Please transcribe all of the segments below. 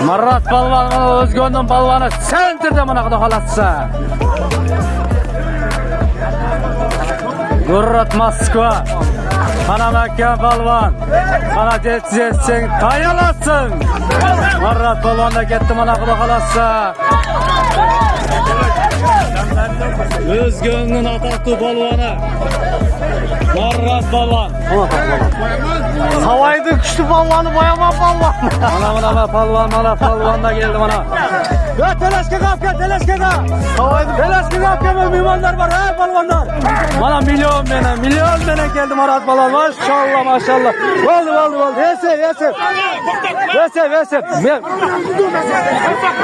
Marat palvan Özgön'ün palvanı sentirde mana Xudo xohlasa. Gurrat Moskva. Ana Makka palvan. Ana jetseng tayalasın. Marat palvanda ketdi mana Xudo xohlasa. Özgön'ün ataklı palvanı. Marat palvan. Havaydı güçlü palvanı bayama palvan. Mana palvan da geldi mana. Ya telaşke kapya telaşke da. Havaydı telaşke kapya mimarlar var ha palvanlar. Mana milyon mene geldi Marat palvan. Maşallah maşallah. Oldu. Yesef.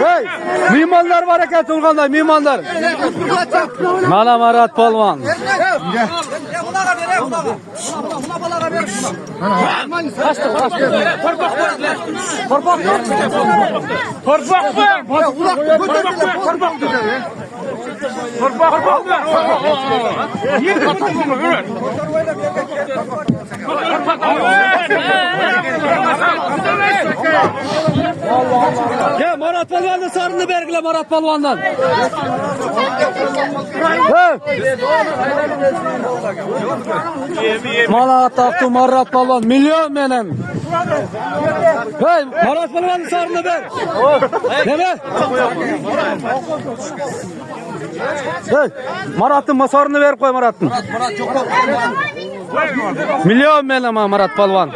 Hey, mimarlar var ekan Turg'anlar, mimarlar. Mana Marat palvan. Ya Marat palvanın sarını bergile Marat palvandan. Mana ataklı Marat palvan milyon menem. Hey Marat palvanın sarını ber. Neme? Hey Marat'ın masarını ver koy Marat'ın. Milyon menem ha Marat palvan.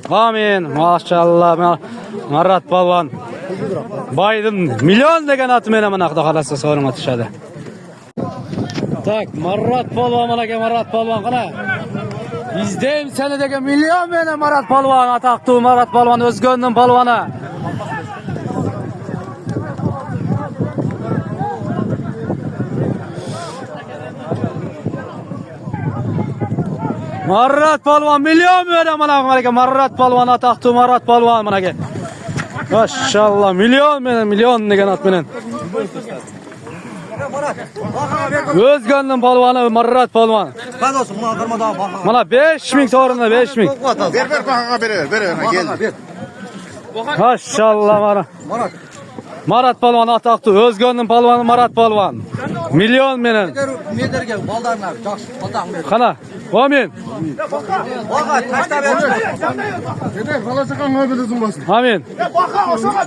Amin maşallah Marat palvan. Baydım milyon degen atı mene mana Xudo xolasa sorun atışadi. Tak Marat palvan mana ke Marat palvan qana. İzdeyim seni degen milyon mene Marat palvan ataklı Marat palvan Özgön'ün palvanı. Marat palvan milyon mene mana ke Marat palvan ataklı Marat palvan mana ke. Maşallah milyon degen at menen. Özgön'ün palvanı Marat palvan. Ben olsun buna kırma daha bak. Mana 5000 sorunda 5000. Ver bana gel. Maşallah mana. Marat palvan ataklı Özgön'ün palvanı Marat palvan. Milyon menen. Ne derken baldarlar жақсы baldan ver. Kana. Amin. Bağa taşta ver. Dede kalasakın öbürüzün basın. Amin.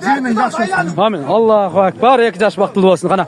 Senin yaşlısın. Amin. Allahu ekber. Ek yaş vakti olsun kana.